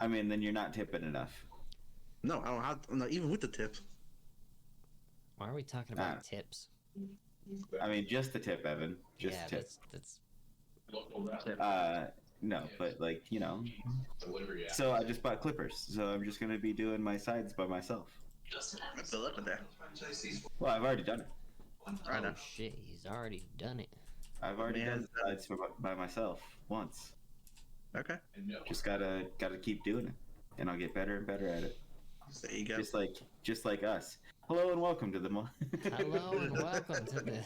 I mean, then you're not tipping enough. No, I don't have. No, even with the tips. Why are we talking about tips? I mean, just the tip, Evan. Just yeah, tip. that's. No, but like So I just bought clippers, so I'm just gonna be doing my sides by myself. I feel luck with that. Well, I've already done it. I know. Oh shit, he's already done it. I've already done the sides by myself once. Okay. Just gotta keep doing it, and I'll get better and better at it. There you go. Just like us. Hello and welcome to the. Hello and welcome to the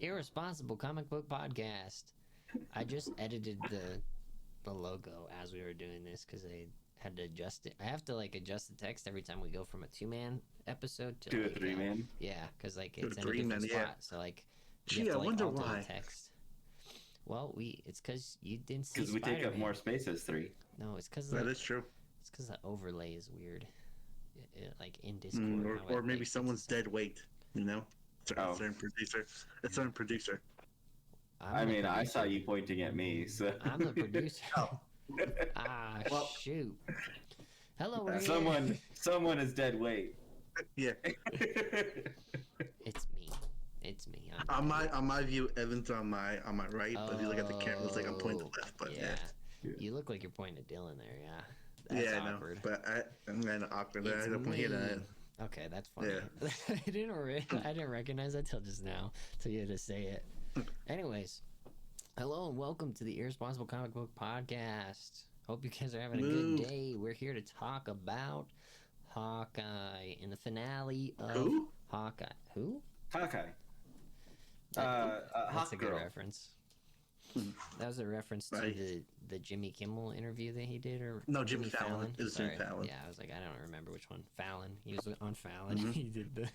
Irresponsible Comic Book Podcast. I just edited the logo as we were doing this because I had to adjust it. I have to adjust the text every time we go from a 2-man episode to a 3-man. Yeah, because it's in a different spot. So gee, I wonder why. Text. Well, it's because you didn't see. Because we take up more space as 3. No, it's because that is true. It's because the overlay is weird. In Discord, or maybe someone's dead weight. You know, a certain producer. I mean, I saw you pointing at me, so I'm the producer. Shoot. Hello, Ray. Someone is dead weight. Yeah. It's me. On my view, Evan's on my right, but if you look at the camera, it's like I'm pointing to the left. But yeah. You look like you're pointing at Dylan there. Yeah. That's awkward. I know, but I'm kind of awkward. I don't hear that. Okay, that's funny. Yeah. I didn't recognize that till just now, till you had to say it. Anyways, hello and welcome to the Irresponsible Comic Book Podcast. Hope you guys are having a good day. We're here to talk about Hawkeye in the finale of Hawkeye. Who? Hawkeye. That's a good reference. That was a reference to the Jimmy Kimmel interview that he did, or no, Jimmy Fallon. It was Jimmy Fallon. Yeah, I was like, I don't remember which one. Fallon. He was on Fallon. He did the.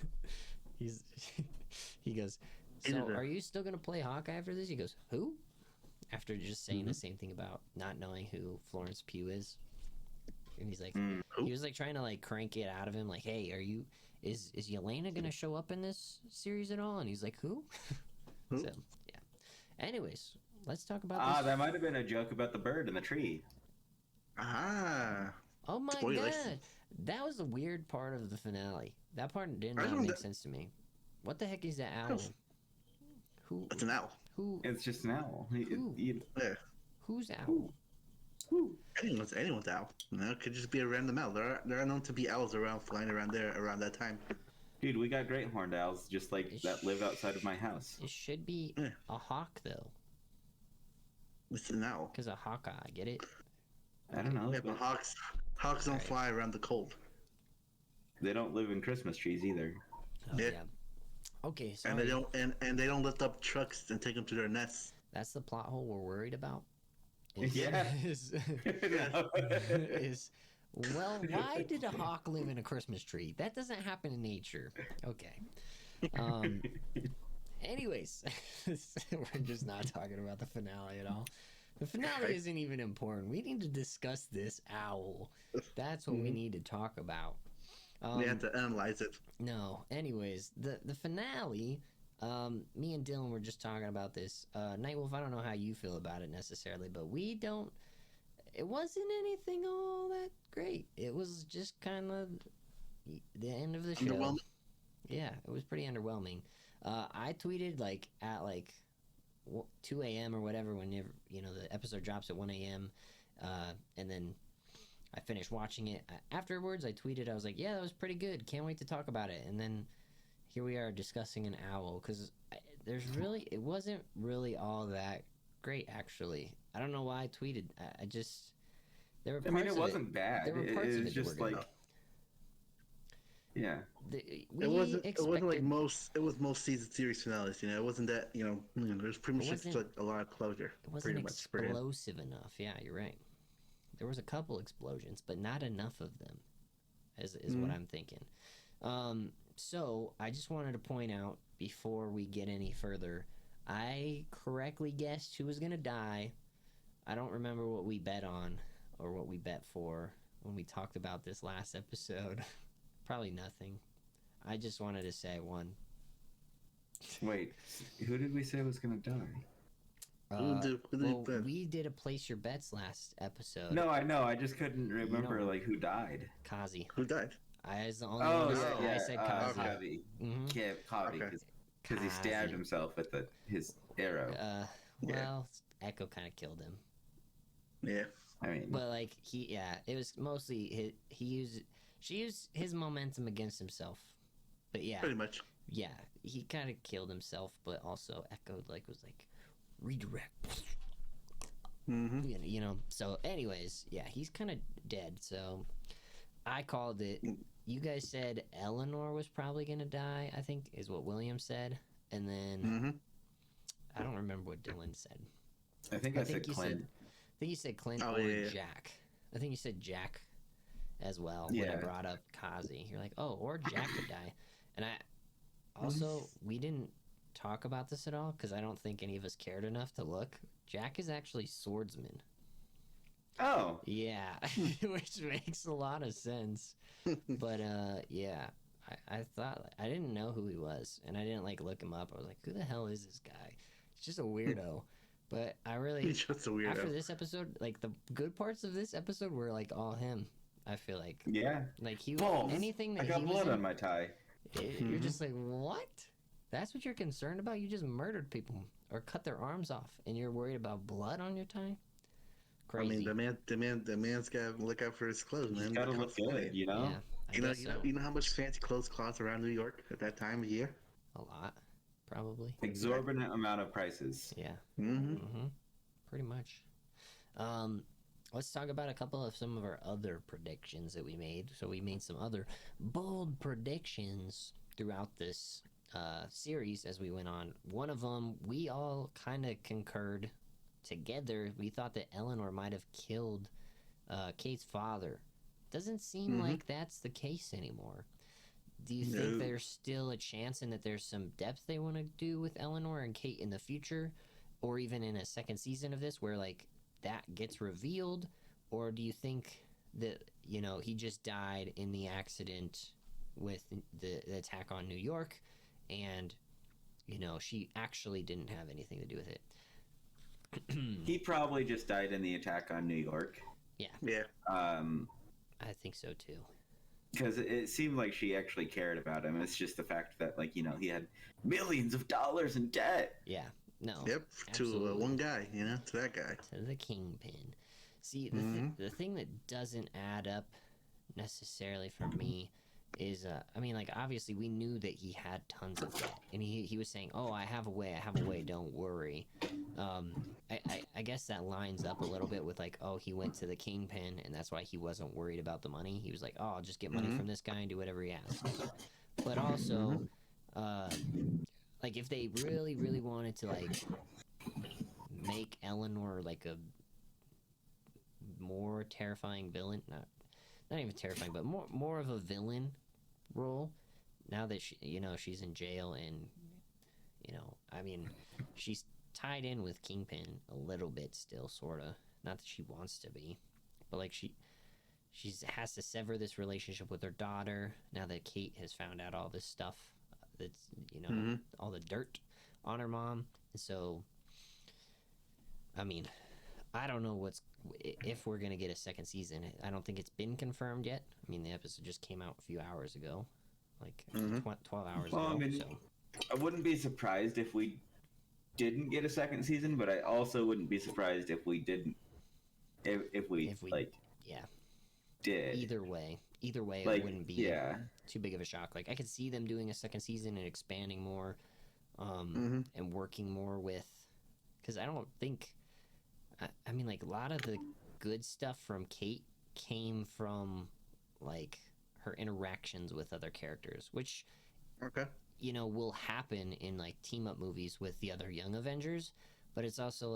He goes. So, are you still gonna play Hawkeye after this? He goes, who? After just saying the same thing about not knowing who Florence Pugh is, and he's like, he was trying to crank it out of him, hey, is Elena gonna show up in this series at all? And he's like, who? So yeah. Anyways, let's talk about this. That might have been a joke about the bird in the tree. Oh my god. That was the weird part of the finale. That part did not make sense to me. What the heck is that owl? Who? It's an owl. Who? It's just an owl. Who's owl? Who? Anyone's owl. No, it could just be a random owl. There are known to be owls flying around there around that time. Dude, we got great horned owls just that live outside of my house. It should be a hawk, though. It's an owl. Because a Hawkeye, get it? I don't know. Yeah, but hawks don't fly around the cold. They don't live in Christmas trees either. Oh, yeah. Okay, so and they don't lift up trucks and take them to their nests. That's the plot hole we're worried about. Well, why did a hawk live in a Christmas tree? That doesn't happen in nature. Okay. Anyways, we're just not talking about the finale at all. The finale isn't even important. We need to discuss this owl. That's what we need to talk about. We have to analyze it. No. Anyways, the finale, me and Dylan were just talking about this. Nightwolf, I don't know how you feel about it necessarily, but it wasn't anything all that great. It was just kind of the end of the show. Underwhelming? Yeah, it was pretty underwhelming. I tweeted at 2 a.m. or whatever whenever the episode drops at 1 a.m. And then I finished watching it. Afterwards, I tweeted, I was like, yeah, that was pretty good. Can't wait to talk about it. And then here we are discussing an owl, because it wasn't really all that great, actually. I don't know why I tweeted. There were parts it wasn't bad. There were parts it of was just yeah. It wasn't like most season series finales. It wasn't that. There's pretty much just a lot of closure. It wasn't explosive enough. Yeah, you're right. There was a couple explosions, but not enough of them. Is what I'm thinking. So I just wanted to point out before we get any further, I correctly guessed who was gonna die. I don't remember what we bet on or what we bet for when we talked about this last episode. Probably nothing. I just wanted to say one. Wait, who did we say was gonna die? We did a place your bets last episode. No, I know. I just couldn't remember like who died. Kazi. Who died? I was the only one. I said Kazi. Kazi. Mm-hmm. Yeah, Kazi, because he stabbed himself with his arrow. Well, Echo kind of killed him. Yeah. I mean, but like it was mostly she used his momentum against himself. But yeah, pretty much. Yeah, he kind of killed himself, but also Echo was like redirect. Mm-hmm. You know. So, anyways, yeah, he's kind of dead. So, I called it. You guys said Eleanor was probably gonna die. I think is what William said, and then I don't remember what Dylan said. I think I said Clint. I think you said Clint or Jack. I think you said Jack as well when I brought up Kazi. You're like, oh, or Jack could die. And we didn't talk about this at all because I don't think any of us cared enough to look. Jack is actually swordsman. Oh. Yeah, which makes a lot of sense. But, yeah, I thought, I didn't know who he was, and I didn't, look him up. I was like, who the hell is this guy? He's just a weirdo. But I really... He's just a weirdo. After this episode, the good parts of this episode were, all him, I feel like. Yeah. He Balls. Anything that I got he blood was on my tie. You're just like, what? That's what you're concerned about? You just murdered people or cut their arms off, and you're worried about blood on your tie? Crazy. I mean, the man's got to look out for his clothes, man. He's got to look good, you know? Yeah, you know how much fancy clothes cost around New York at that time of year? A lot, probably. Exorbitant amount of prices. Yeah. Mm-hmm. Pretty much. Let's talk about some of our other predictions that we made. So we made some other bold predictions throughout this series as we went on. One of them, we all kind of concurred together. We thought that Eleanor might have killed Kate's father. Doesn't seem like that's the case anymore. Do you think there's still a chance and that there's some depth they want to do with Eleanor and Kate in the future? Or even in a second season of this where, that gets revealed? Or do you think that, he just died in the accident with the attack on New York and, she actually didn't have anything to do with it? He probably just died in the attack on New York. Yeah. Yeah. I think so, too. Because it seemed like she actually cared about him. It's just the fact that, he had millions of dollars in debt. Yeah. No. Yep. Absolutely. To one guy, to that guy. To the Kingpin. See, the thing that doesn't add up necessarily for me is, obviously we knew that he had tons of debt. And he was saying, oh, I have a way, don't worry. I guess that lines up a little bit with, he went to the Kingpin, and that's why he wasn't worried about the money. He was like, oh, I'll just get money from this guy and do whatever he asks. But also, if they really, really wanted to, make Eleanor, a more terrifying villain, not even terrifying, but more of a villain role, now that she's in jail and, she's tied in with Kingpin a little bit still, sort of. Not that she wants to be, but, she has to sever this relationship with her daughter now that Kate has found out all this stuff that's, all the dirt on her mom. And so, I don't know if we're going to get a second season. I don't think it's been confirmed yet. The episode just came out a few hours ago, 12 hours ago. So. I wouldn't be surprised if we didn't get a second season, but I also wouldn't be surprised if we didn't. If we did. Either way, it wouldn't be too big of a shock. I could see them doing a second season and expanding more, and working more with, because I don't think, a lot of the good stuff from Kate came from her interactions with other characters, which will happen in team up movies with the other Young Avengers, but it's also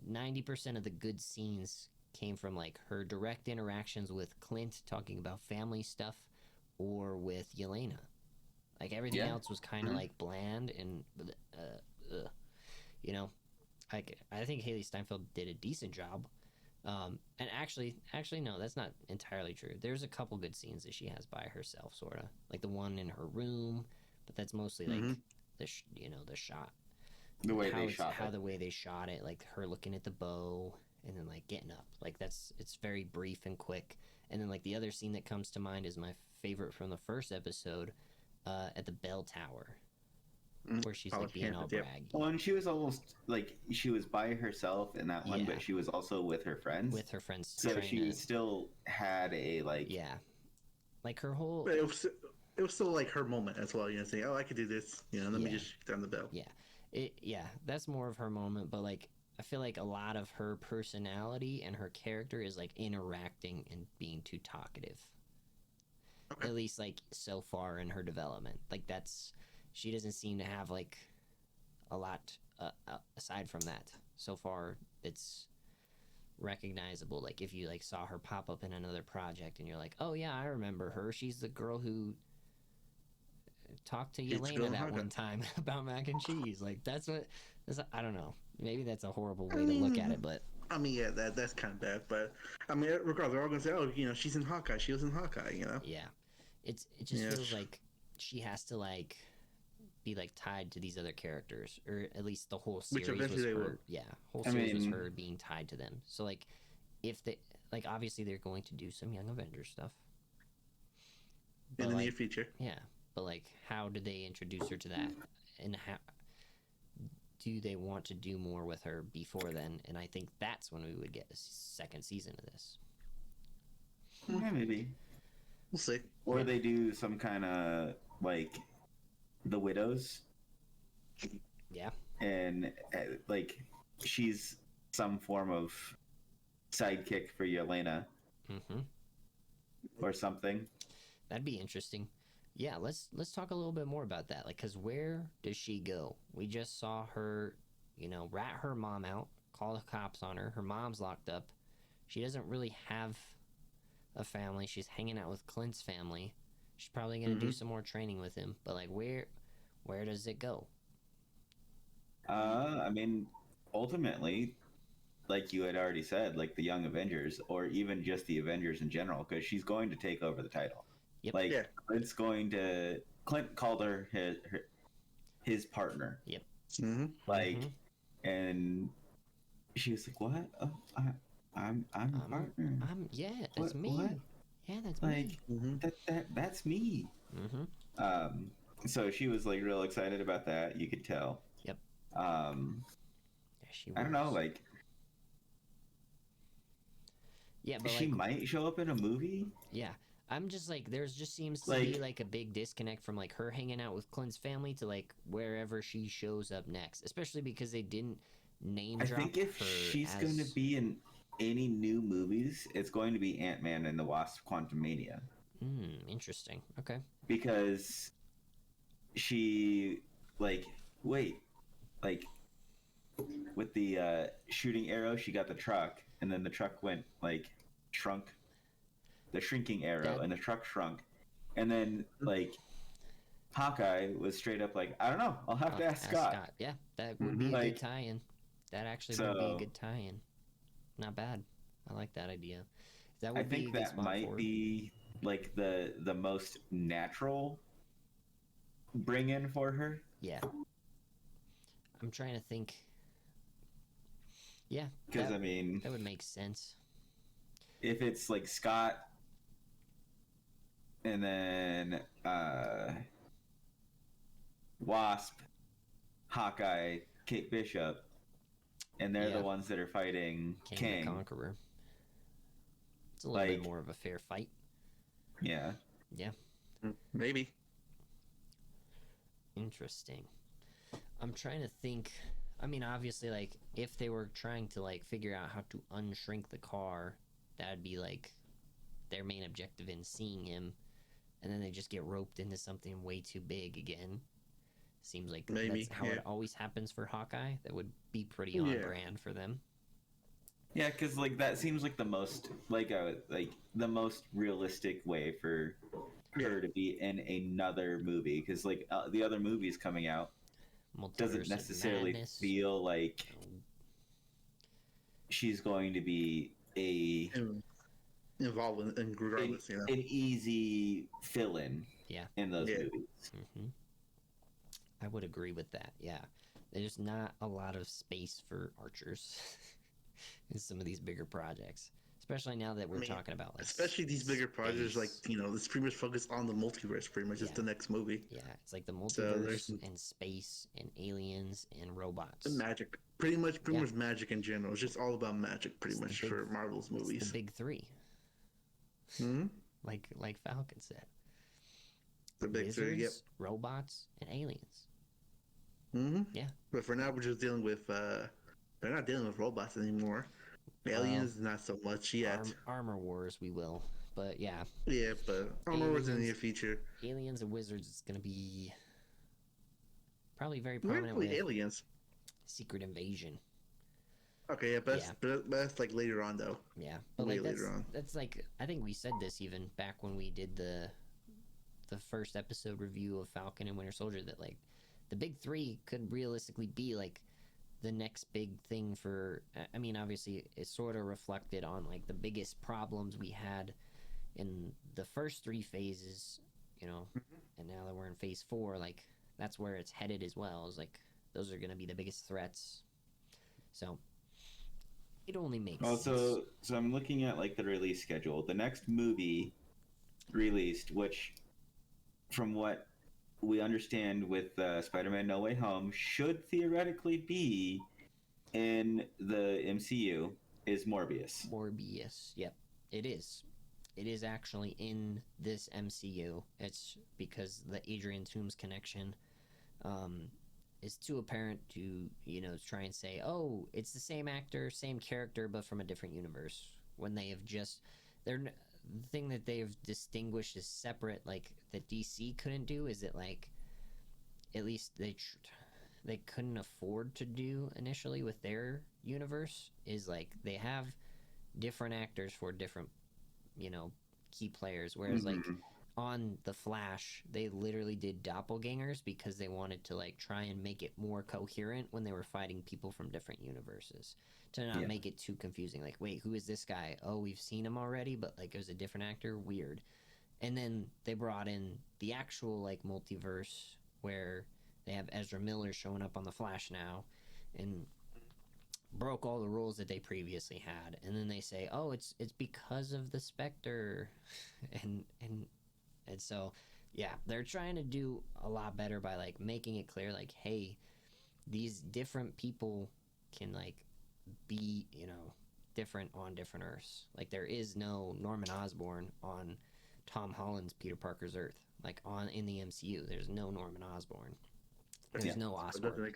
90% of the good scenes came from her direct interactions with Clint talking about family stuff or with Elena. Everything else was kind of bland and I think Haley Steinfeld did a decent job. And actually no, that's not entirely true. There's a couple good scenes that she has by herself, sort of, the one in her room, but that's mostly the shot. The way how they it's, shot how it. the way they shot it, like her looking at the bow and then like getting up, like it's very brief and quick. And then like the other scene that comes to mind is my favorite from the first episode, at the bell tower, where she's like being all braggy. Well, and she was almost like she was by herself in that one, Yeah. but she was also with her friends. With her friends, so she still had a like. Yeah, like her whole. But it was still like her moment as well. You know, saying, "Oh, I could do this." You know, let me just shake down the bell. Yeah, that's more of her moment. But like, I feel like a lot of her personality and her character is like interacting and being too talkative. Okay. At least like so far in her development, like she doesn't seem to have like a lot aside from that. So far, it's recognizable. Like if you like saw her pop up in another project and you're like, oh yeah, I remember her, she's the girl who talked to Elena that one time about mac and cheese. Like that's I don't know, maybe that's a horrible way to look at it, but I mean, yeah, that's kind of bad, but I mean, regardless, they're all gonna say, oh, you know, she's in Hawkeye, she was in Hawkeye, you know. Yeah, it just feels like she has to like be like tied to these other characters, or at least the whole series was her. Yeah, whole series was her being tied to them. So like, if they like, obviously they're going to do some Young Avengers stuff in the near future. Yeah, but like, how do they introduce her to that, and how do they want to do more with her before then? And I think that's when we would get a second season of this. Yeah, maybe we'll see. Or they do some kind of like the Widows. Yeah. And like she's some form of sidekick for Yelena. Mm-hmm. Or something. That'd be interesting. Yeah, let's talk a little bit more about that. Like, cause where does she go? We just saw her, you know, rat her mom out, call the cops on her. Her mom's locked up. She doesn't really have a family. She's hanging out with Clint's family. She's probably gonna do some more training with him. But like, where does it go? I mean, ultimately, like you had already said, like the Young Avengers, or even just the Avengers in general, because she's going to take over the title. Yep. Like Clint's going to. Clint called her his partner. Yep. Mm-hmm. Like, and she was like, "What? Oh, I'm a partner. That's me. What? Yeah, that's like me. That's me." Mm-hmm. So she was like real excited about that. You could tell. Yep. I don't know, like. Yeah, but she might show up in a movie. Yeah, I'm just like, there's just seems to be like a big disconnect from like her hanging out with Clint's family to like wherever she shows up next, especially because they didn't name drop her. I think if she's going to be in any new movies, it's going to be Ant-Man and the Wasp: Quantumania. Interesting. Okay. Because she with the shooting arrow, she got the truck, and then the truck went like shrunk. The shrinking arrow, and the truck shrunk, and then like Hawkeye was straight up like, I don't know, I'll have to ask Scott. Yeah, that would be a good tie-in. That actually would be a good tie-in. Not bad. I like that idea. That would I think that might be like the most natural bring in for her. Yeah. I'm trying to think. Yeah. Because I mean, that would make sense. If it's like Scott, and then Wasp, Hawkeye, Kate Bishop, and they're the ones that are fighting Kang the Conqueror. It's a little bit more of a fair fight. Yeah. Yeah. Maybe. Interesting. I'm trying to think. I mean, obviously, like, if they were trying to, like, figure out how to unshrink the car, that'd be, like, their main objective in seeing him. And then they just get roped into something way too big again. Seems like that's how it always happens for Hawkeye. That would be pretty on brand for them. Yeah, because, like, that seems like the most, the most realistic way for her to be in another movie. Because, like, the other movies coming out doesn't necessarily feel like she's going to be involved in regardless, you know, an easy fill-in. Yeah. In those movies. I would agree with that. Yeah. there's not a lot of space for archers in some of these bigger projects. Especially now that we're talking about like especially these bigger projects, like it's pretty much focused on the multiverse. Pretty much, it's the next movie. Yeah, it's like the multiverse and space and aliens and robots and magic. Pretty much magic in general. It's just all about magic, pretty much for Marvel's movies. It's the big three. Hmm. Like Falcon said. The big Wizards, three. Yep. Robots and aliens. Mm-hmm. Yeah. But for now, we're just dealing with. They're not dealing with robots anymore. Aliens, not so much yet. Armor Wars, we will. But yeah. Yeah, but Armor Wars in the near future. Aliens and Wizards is going to be probably very prominent with aliens. Secret Invasion. Okay, yeah, but that's like later on, though. Yeah, but like that's like, I think we said this even back when we did the first episode review of Falcon and Winter Soldier, that like the big three could realistically be like the next big thing for, I mean, obviously it's sort of reflected on like the biggest problems we had in the first three phases, and now that we're in phase 4, like that's where it's headed as well. Is like those are going to be the biggest threats. So it only makes sense. So I'm looking at like the release schedule. The next movie released, which from what we understand with Spider-Man No Way Home, should theoretically be in the MCU, is Morbius. Yep, it is. It is actually in this MCU. It's because the Adrian Toomes connection is too apparent to, try and say, oh, it's the same actor, same character, but from a different universe. When they have the thing that they've distinguished as separate, like that DC couldn't do, is that like at least they couldn't afford to do initially with their universe, is like they have different actors for different key players, whereas like on The Flash they literally did doppelgangers because they wanted to like try and make it more coherent when they were fighting people from different universes, to not make it too confusing. Like, wait, who is this guy? Oh, we've seen him already, but like it was a different actor. Weird. And then they brought in the actual like multiverse where they have Ezra Miller showing up on The Flash now and broke all the rules that they previously had. And then they say, oh, it's because of the Spectre. and so yeah, they're trying to do a lot better by like making it clear, like, hey, these different people can like be different on different Earths. Like there is no Norman Osborn on Tom Holland's Peter Parker's Earth. Like in the MCU, there's no Norman Osborn. There's no Osborn. Like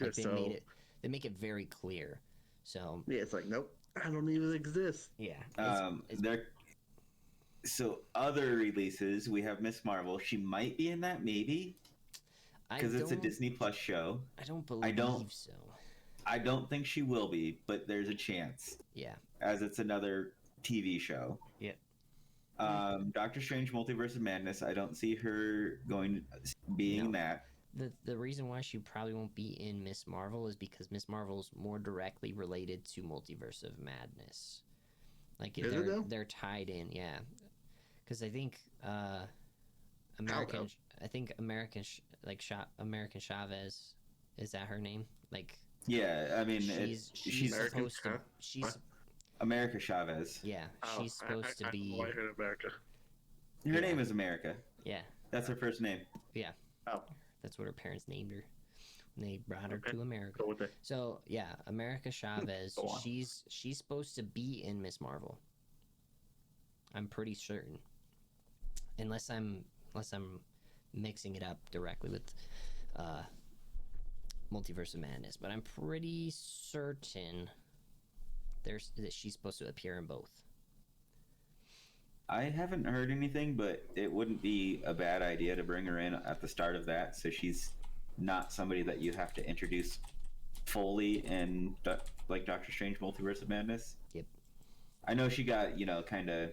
they make it very clear. So yeah, it's like, nope, I don't even exist. Yeah. So other releases, we have Miss Marvel. She might be in that, maybe, because it's a Disney Plus show. I don't believe so. I don't think she will be, but there's a chance. Yeah. As it's another TV show. Yeah. Doctor Strange Multiverse of Madness, I don't see her being that. The reason why she probably won't be in Miss Marvel is because Miss Marvel's more directly related to Multiverse of Madness. Like they're tied in, yeah. Because I think American Chavez, is that her name? Like, yeah, I mean she's supposed to. America Chavez. Yeah, she's supposed to be. I heard America. Her name is America. Yeah, that's her first name. Yeah. Oh, that's what her parents named her when they brought her to America. So yeah, America Chavez. She's supposed to be in Miss Marvel. I'm pretty certain, unless I'm mixing it up directly with Multiverse of Madness, but I'm pretty certain that she's supposed to appear in both. I haven't heard anything, but it wouldn't be a bad idea to bring her in at the start of that, so she's not somebody that you have to introduce fully in like Doctor Strange Multiverse of Madness. Yep. I know she got kind of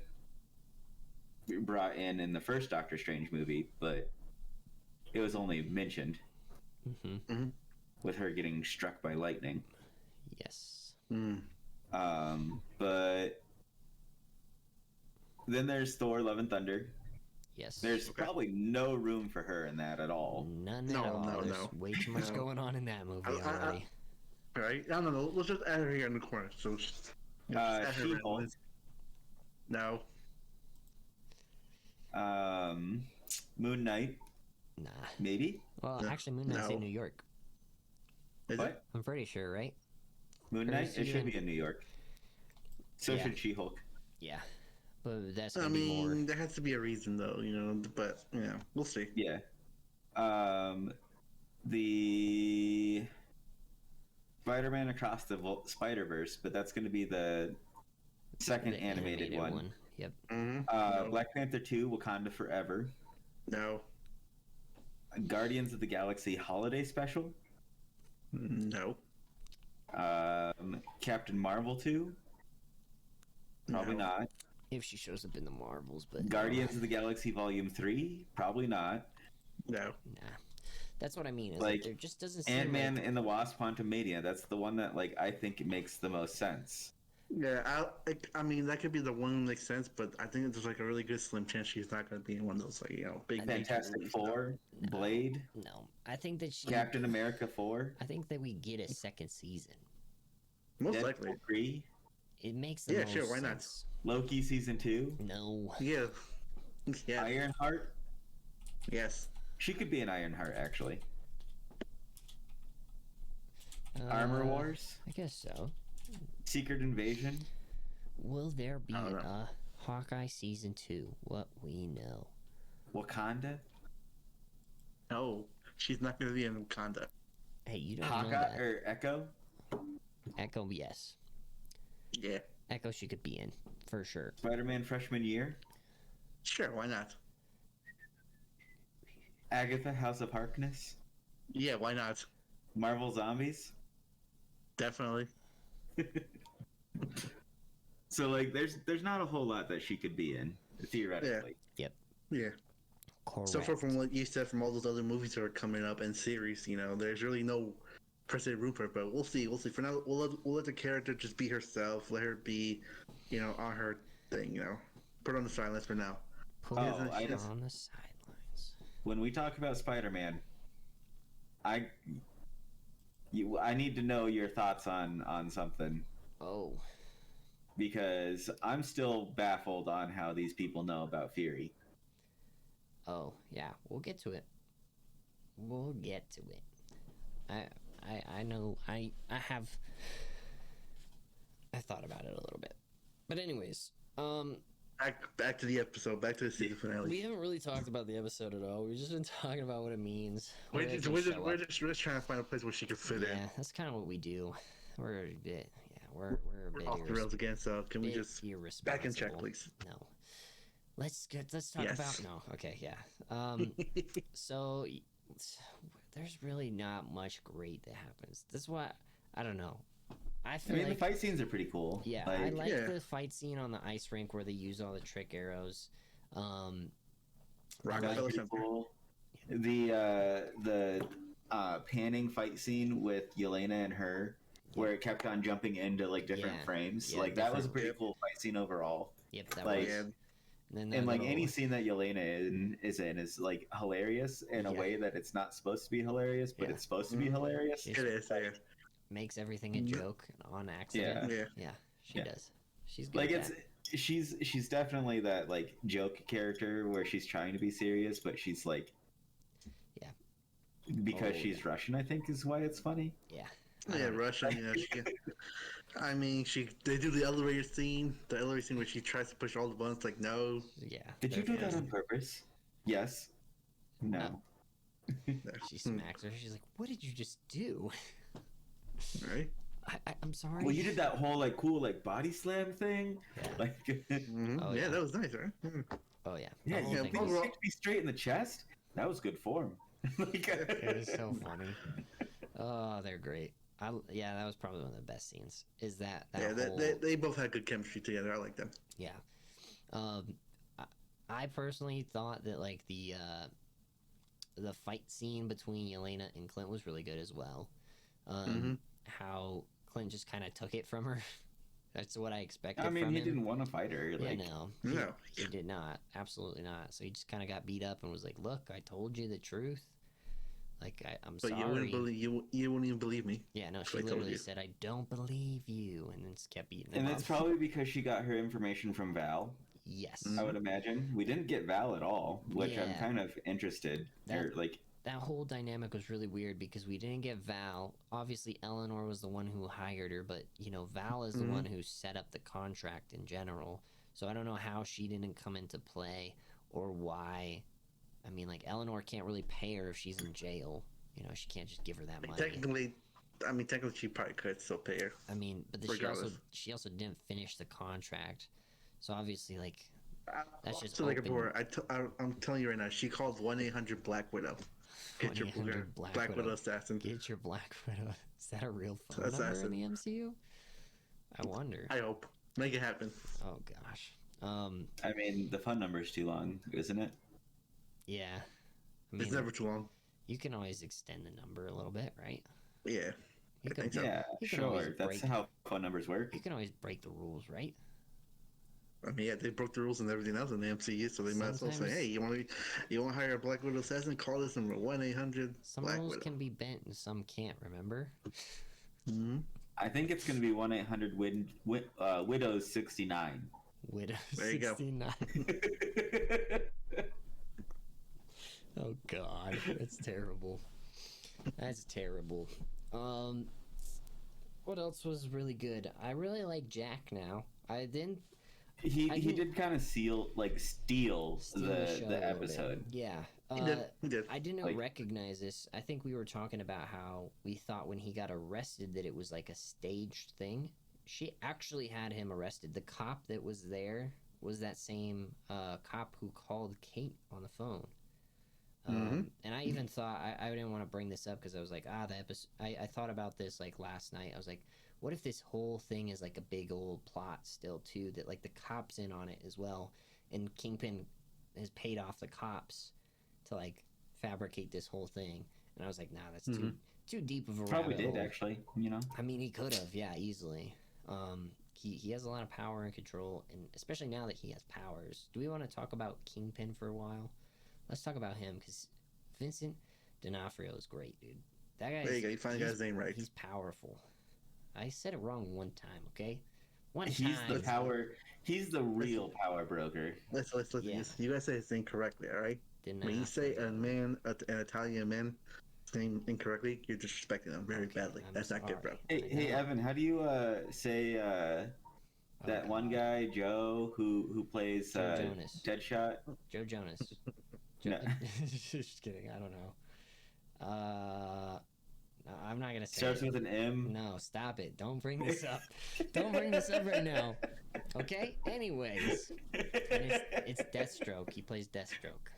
brought in the first Doctor Strange movie, but it was only mentioned with her getting struck by lightning. Yes. But then there's Thor: Love and Thunder. Yes. There's probably no room for her in that at all. None at all. There's way too much going on in that movie already. All right. No. Let's just add her here in the corner. So, She-Hulk. No. Moon Knight. Nah. Maybe. Well, actually, Moon Knight's in New York. Is it? I'm pretty sure, right? Moon Knight? It should be in New York. So should She-Hulk. Yeah. But that's gonna be more. There has to be a reason, though, but, we'll see. Yeah. The Spider-Man Across the Spider-Verse, but that's going to be the second animated one. Yep. Mm-hmm. Black Panther 2, Wakanda Forever. No. Guardians of the Galaxy Holiday Special. No. Captain Marvel 2. Probably not. If she shows up in the Marvels, but Guardians of the Galaxy Volume 3. Probably not. No. Nah. That's what I mean. Is like there just doesn't seem Ant-Man and the Wasp: Quantumania. That's the one that I think makes the most sense. Yeah, I mean that could be the one that makes sense, but I think there's a really good slim chance she's not going to be in one of those big Fantastic Four, Blade. No, I think that Captain America 4. I think that we get a second season. Most Deadpool likely. 3. It makes the most sure, why sense. not? Loki season 2. No. Yeah. Ironheart. Yes. She could be an Ironheart actually. Armor Wars. I guess so. Secret Invasion. Will there be a Hawkeye season 2? What we know. Wakanda. No, she's not going to be in Wakanda. Hey, you don't Hawkeye know that. or Echo. Echo, yes. Yeah. Echo she could be in, for sure. Spider-Man freshman year. Sure, why not? Agatha House of Harkness. Yeah, why not? Marvel Zombies. Definitely. So there's not a whole lot that she could be in theoretically. Yep. Yeah. Correct. So far from what you said from all those other movies that are coming up and series, there's really no per se room for it, but we'll see. For now, we'll let the character just be herself. Let her be, on her thing. Put her on the sidelines for now. Put her on the sidelines. When we talk about Spider-Man, I need to know your thoughts on something. Oh. Because I'm still baffled on how these people know about Fury. Oh, yeah. We'll get to it. I know. I thought about it a little bit. But anyways, back to the episode, back to the season finale. We haven't really talked about the episode at all. We've just been talking about what it means. We're just trying to find a place where she can fit in. Yeah, that's kind of what we do. We're a bit, we're a bit off the rails again. So can we just back in check, please? No. Let's talk about Okay, yeah. So there's really not much great that happens. That's why I don't know. I mean, the fight scenes are pretty cool. Yeah, I like the fight scene on the ice rink where they use all the trick arrows. Rockefeller Center. Cool. The panning fight scene with Elena and her, where it kept on jumping into different frames. Yeah, that was a pretty cool fight scene overall. Yep, that was. And any scene that Elena is in is hilarious in a way that it's not supposed to be hilarious, but it's supposed to be hilarious. It is. Makes everything a joke on accident. Yeah, she does. She's good at that. She's definitely that joke character where she's trying to be serious, but she's because she's Russian, I think is why it's funny. Yeah. Yeah, Russian. I mean, they do the elevator scene. The elevator scene where she tries to push all the buttons. No. Yeah. Did you do that on purpose? Yes. No. She smacks her. She's like, "What did you just do?" Right. I'm sorry. Well, you did that whole cool body slam thing. Yeah. Yeah, that was nice, right? Oh yeah. Yeah, to be straight in the chest. That was good form. It was so funny. Oh, they're great. That was probably one of the best scenes. Is that they both had good chemistry together. I like them. Yeah. I personally thought that the fight scene between Elena and Clint was really good as well. How Clint just kind of took it from her That's what I expected. I mean, from he him. didn't want to fight her. Yeah, Like, no, No. he did not. Absolutely not. So he just kind of got beat up and was like, "Look, I told you the truth. Like, I'm But sorry." you wouldn't believe you wouldn't even believe me. Yeah, no, if she I told literally you. said, "I don't believe you," and then just kept beating him and up. it's probably because she got her information from Val. Yes. I would imagine we didn't get Val at all, which I'm Yeah. kind of interested. That whole dynamic was really weird because we didn't get Val. Obviously, Eleanor was the one who hired her, but Val is the one who set up the contract in general. So I don't know how she didn't come into play or why. I mean, like, Eleanor can't really pay her if she's in jail. She can't just give her that money. Technically, she probably could still pay her. I mean, but she also didn't finish the contract. So obviously, like, that's just so like open. before, I'm telling you right now, she called 1-800 Black Widow. Get your 1-800 Black Widow assassin. Get your Black Widow. Is that a real phone Assassin. number in the MCU? I wonder. I hope. Make it happen. Oh gosh. I mean, the phone number's too long, isn't it? Yeah. I mean, It's never too long. you can always extend the number a little bit, right? Yeah. You I can, think so. Yeah, You can always sure. That's break- how phone numbers work. you can always break the rules, right? I mean, yeah, they broke the rules and everything else in the MCU, so they might as well say, Sometimes- "Hey, you want to hire a Black Widow assassin? Call this number 1-800 Some Black rules Widow." can be bent and some can't, remember? Mm-hmm. I think it's going to be 1-800-Widows 69. Widow There you go. 69. Oh god, that's terrible. That's terrible. What else was really good? I really like Jack now. I didn't He didn't- did kind of steal steal the show a the little bit. episode. Yeah. He did. I didn't Like- recognize this. I think we were talking about how we thought when he got arrested that it was like a staged thing. She actually had him arrested. The cop that was there was that same cop who called Kate on the phone. And I even thought I didn't want to bring this up because I was like, the episode. I thought about this like last night. I was like, what if this whole thing is like a big old plot still too? That like the cops in on it as well, and Kingpin has paid off the cops to like fabricate this whole thing. And I was like, nah, that's too deep of a Probably rabbit did hole. actually. I mean, he could have, yeah, easily. He has a lot of power and control, and especially now that he has powers. Do we want to talk about Kingpin for a while? Let's talk about him because Vincent D'Onofrio is great, dude. That guy. There you go. You finally got his name right. He's powerful. I said it wrong one time, okay? One He's time. the power. He's the real power broker. Let's Yeah. you guys say his name correctly, all right? When you say an Italian man's name incorrectly, you're disrespecting him very badly. I'm That's not good, bro. sorry. I Hey know. Evan, how do you say that Oh, one God. guy Joe who plays Joe Jonas. Deadshot? Joe Jonas. No. Just kidding. I don't know. No, I'm not gonna say. Starts it. with an M. No, stop it. Don't bring this up. Don't bring this up right now. Okay? Anyways. And it's Deathstroke. He plays Deathstroke.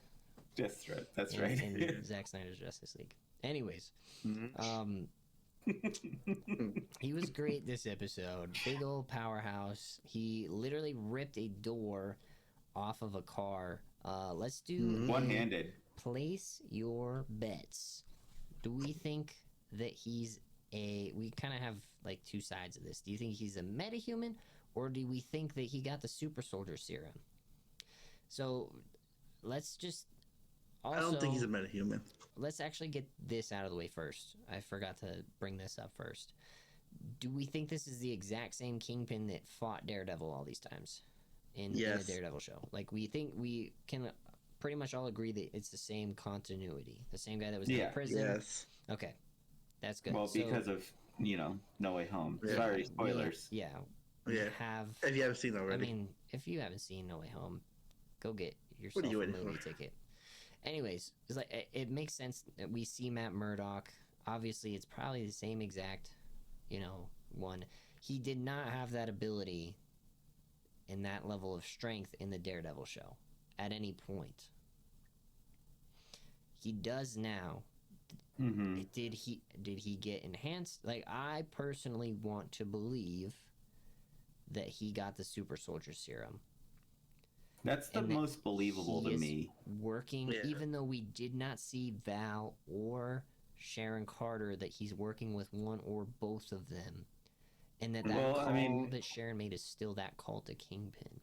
Deathstroke. That's in, right. in Zack Snyder's Justice League. Anyways. He was great this episode. Big old powerhouse. He literally ripped a door off of a car. Let's do a One-handed. place your bets. Do we think that he's we kind of have like two sides of this. Do you think he's a metahuman, or do we think that he got the super soldier serum? So let's just also, I don't think he's a metahuman. let's actually get this out of the way first. I forgot to bring this up first. Do we think this is the exact same Kingpin that fought Daredevil all these times in the Yes. Daredevil show? Like, we think we can pretty much all agree that it's the same continuity, the same guy that was in Yeah. prison. Yes. Okay, that's good. Well, So, because of No Way Home. Yeah. Sorry, we- spoilers. yeah, we Yeah. have. If you haven't seen it I already. mean, if you haven't seen No Way Home, go get yourself are you a waiting movie for? ticket. Anyways, it's like it makes sense that we see Matt Murdock. Obviously, it's probably the same exact, one. He did not have that ability and that level of strength in the Daredevil show at any point. He does now. Mm-hmm. Did he get enhanced? Like, I personally want to believe that he got the super soldier serum. That's the And that most believable he to is me. working, Yeah. even though we did not see Val or Sharon Carter, that he's working with one or both of them. And that call that Sharon made is still that call to Kingpin.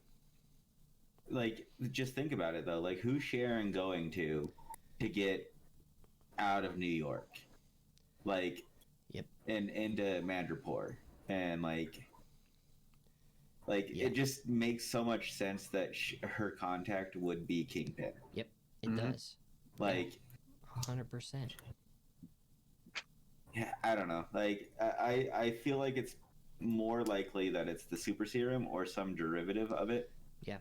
Like, just think about it though. Like, who's Sharon going to get out of New York? Like, yep, and into Madripoor, and like it just makes so much sense that her contact would be Kingpin. Yep, it does. Like, 100%. Yeah, I don't know. Like, I feel like it's more likely that it's the super serum or some derivative of it. Yeah.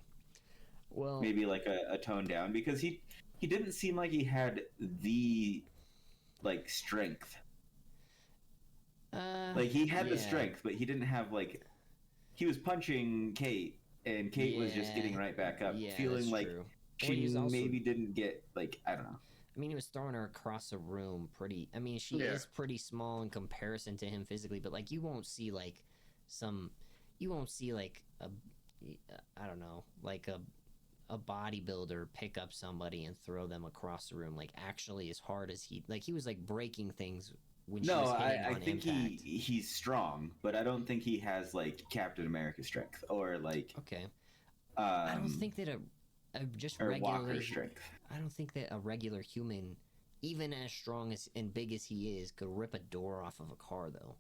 Well, maybe like a tone down, because he didn't seem like he had the like strength. Like, he had the strength, but he didn't have like, he was punching Kate, and Kate was just getting right back up, feeling like she maybe didn't get, like, I don't know. I mean, he was throwing her across a room pretty. I mean, she is pretty small in comparison to him physically, but like, you won't see like a, I don't know, like a bodybuilder pick up somebody and throw them across the room like actually as hard as he was like breaking things when she was hitting on impact. I think he's strong, but I don't think he has like Captain America strength or like I don't think that a just or regular Walker strength. I don't think that a regular human, even as strong as and big as he is, could rip a door off of a car though.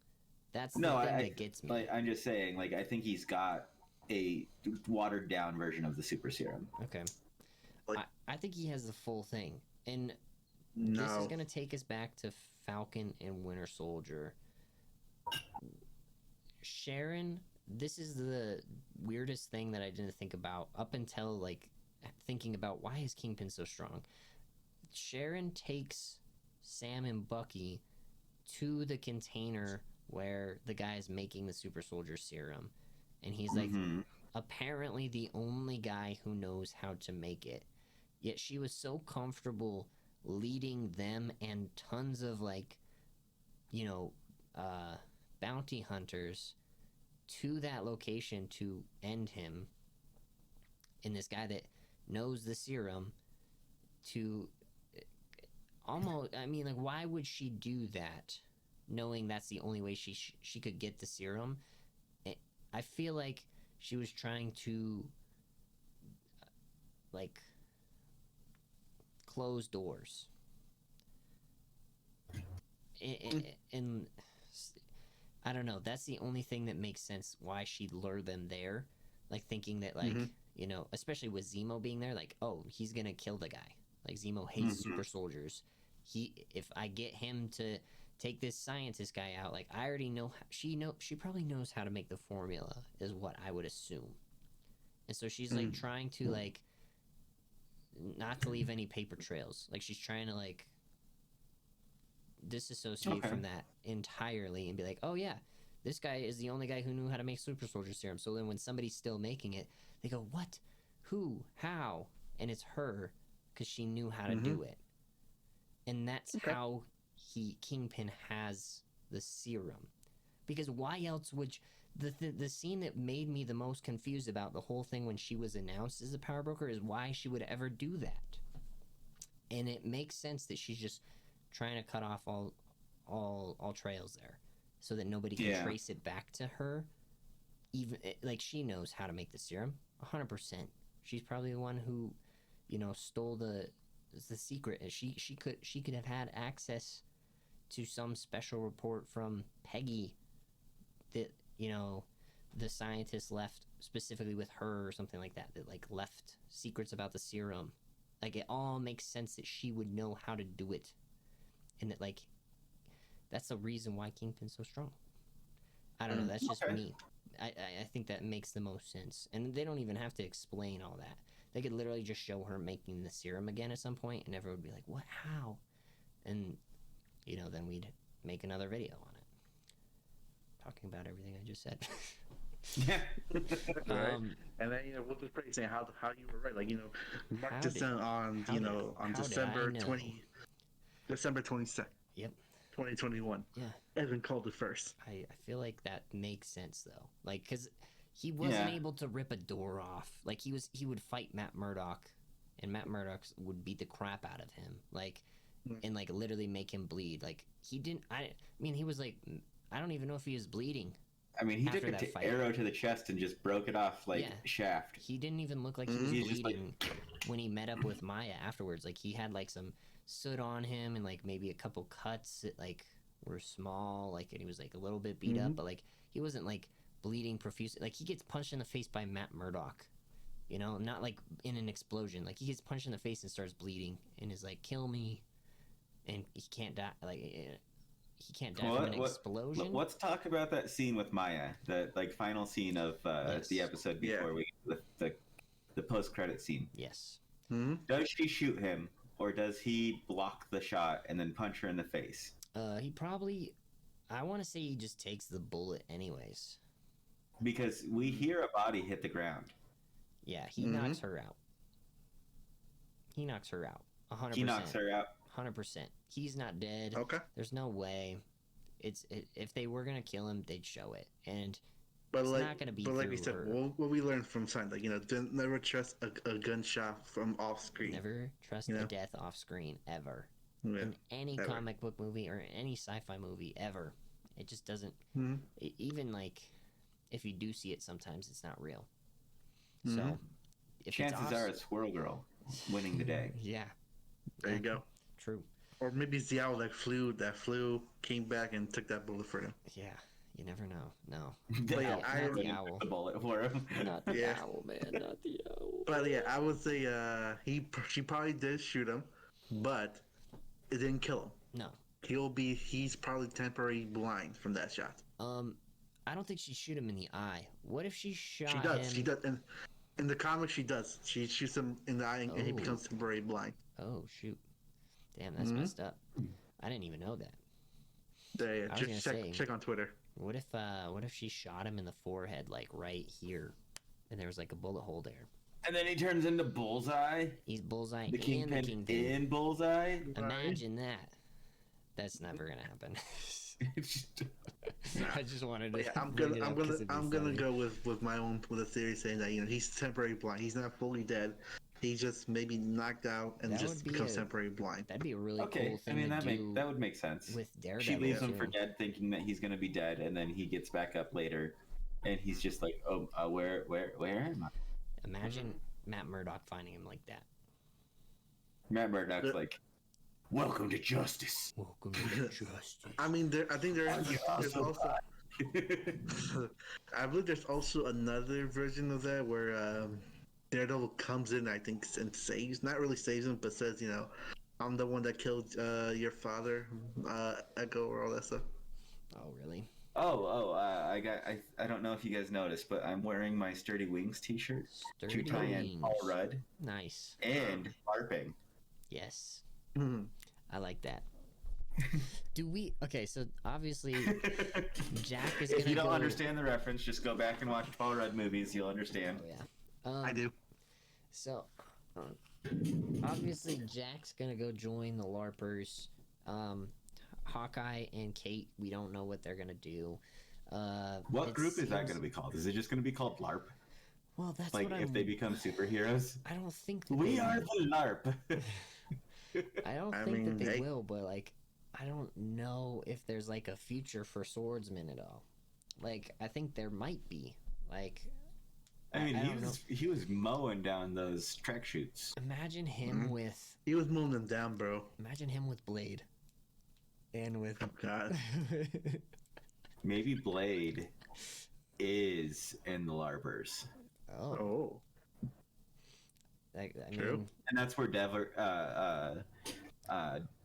That's the thing that gets me. Like, I'm just saying, like, I think he's got a watered down version of the super serum. Okay. I think he has the full thing. And this is going to take us back to Falcon and Winter Soldier. Sharon, this is the weirdest thing that I didn't think about up until, like, thinking about why is Kingpin so strong. Sharon takes Sam and Bucky to the container where the guy is making the super soldier serum. And he's like, apparently the only guy who knows how to make it. Yet she was so comfortable leading them and tons of, like, you know, bounty hunters to that location to end him. And this guy that knows the serum to almost, I mean, like, why would she do that knowing that's the only way she could get the serum? I feel like she was trying to, like, close doors. And I don't know. That's the only thing that makes sense why she'd lure them there. Like, thinking that, like, you know, especially with Zemo being there, like, oh, he's going to kill the guy. Like, Zemo hates super soldiers. If I get him to take this scientist guy out, like, I already know she probably knows how to make the formula, is what I would assume. And so she's like trying to, like, not to leave any paper trails. Like, she's trying to, like, disassociate from that entirely and be like, oh yeah, this guy is the only guy who knew how to make super soldier serum. So then when somebody's still making it, they go, what, who, how? And it's her, because she knew how to do it. And that's how Kingpin has the serum. Because why else would the scene that made me the most confused about the whole thing when she was announced as a power broker is why she would ever do that. And it makes sense that she's just trying to cut off all trails there, so that nobody can trace it back to her. Even, like, she knows how to make the serum 100%. She's probably the one who, you know, stole the secret. She could have had access to some special report from Peggy that, you know, the scientist left specifically with her or something like that, that, like, left secrets about the serum. Like, it all makes sense that she would know how to do it. And that, like, that's the reason why Kingpin's so strong. I don't know, that's just me. I think that makes the most sense. And they don't even have to explain all that. They could literally just show her making the serum again at some point, and everyone would be like, what, how? And, you know, then we'd make another video on it. Talking about everything I just said. Right. And then, you know, we'll just praise saying how you were right. Like, you know, Mark descent on December 22nd. Yep. 2021. Yeah. Evan called it first. I feel like that makes sense though. Like, because he wasn't able to rip a door off. Like, he would fight Matt Murdock, and Matt Murdock would beat the crap out of him. Like, and like literally make him bleed. Like, he didn't. I mean, he was like, I don't even know if he was bleeding I mean, he After took that an fight. arrow to the chest and just broke it off like Yeah. Shaft. He didn't even look like he was He's just bleeding when he met up with Maya afterwards. Like he had like some soot on him and like maybe a couple cuts that like were small, like, and he was like a little bit beat up, but like he wasn't like bleeding profusely. Like he gets punched in the face by Matt Murdock, you know, not like in an explosion. Like he gets punched in the face and starts bleeding and is like, "Kill me," and he can't die. Like he can't die from an explosion. Let's talk about that scene with Maya, the like final scene of Yes. the episode before we the post credit scene. Yes. Does she shoot him, or does he block the shot and then punch her in the face? He probably. I want to say he just takes the bullet anyways. Because we hear a body hit the ground. Yeah, he knocks her out. He knocks her out. 100%. He knocks her out. 100%. He's not dead. Okay. There's no way. If they were gonna kill him, they'd show it, and But it's like, not gonna be. but like we through said, her. what we learned from Sign, like, you know, never trust a gunshot from off screen. Never trust You a know? death off screen ever. Yeah. In any ever. comic book movie or any sci-fi movie ever, it just doesn't. Even like, if you do see it, sometimes it's not real. So, if Chances are it's Squirrel Girl winning the day. Yeah. There you go. True. Or maybe it's the owl that flew, came back and took that bullet for him. Yeah. You never know. No. The yeah, owl I- really the owl. took the bullet for him. Not the Yeah. owl, man. Not the owl. But yeah, I would say she probably did shoot him, but it didn't kill him. No. He's probably temporarily blind from that shot. I don't think she shoot him in the eye. What if she shot She does. him? She does. And in the comic, she does. She shoots him in the eye, and he Oh. becomes temporarily blind. Oh shoot! Damn, that's messed up. I didn't even know that. Yeah, I was gonna just say- check on Twitter. What if she shot him in the forehead, like right here, and there was like a bullet hole there? And then he turns into Bullseye. He's Bullseye The and Kingpin, the Kingpin. in Bullseye. Imagine that. That's never gonna happen. It's just- I just wanted to. But yeah, I'm bring gonna it up 'cause it'd be I'm gonna funny. go with my own with a theory saying that, you know, he's temporarily blind. He's not fully dead. He's just maybe knocked out and That just would be becomes a- temporarily blind. That'd be a really okay, cool I thing mean to do that would make sense. with Daredevil. She leaves him too. for dead, thinking that he's gonna be dead, and then he gets back up later, and he's just like, "Oh, where am I?" Imagine Matt Murdock finding him like that. Matt Murdock's like, "Welcome to justice." Welcome to justice. I mean, I think there's also I believe there's also another version of that where Daredevil comes in, I think, and saves, not really saves him, but says, you know, I'm the one that killed your father, Echo, or all that stuff. Oh really? I don't know if you guys noticed, but I'm wearing my Sturdy Wings T-shirt Sturdy to tie in Wings. Paul Rudd Nice. and LARPing. Yes. Mhm. I like that. Do we? Okay, so obviously Jack is If gonna you don't go... understand the reference, just go back and watch Paul Rudd movies. You'll understand. Oh yeah. I do. So obviously Jack's gonna go join the LARPers. Hawkeye and Kate, we don't know what they're gonna do. What it group is that seems- going to be called? Is it just going to be called LARP? Well, that's Like what if I'm... they become superheroes? I don't think that We they... are the LARP. I don't I think mean, that they hey. will, but like, I don't know if there's like a future for swordsmen at all. Like, I think there might be. Like, I mean, I don't know. he was mowing down those track shoots. Imagine him with He was moving them down, bro. Blade, and with Oh, God. Maybe Blade is in the LARPers, oh, Oh. I True. mean, and that's where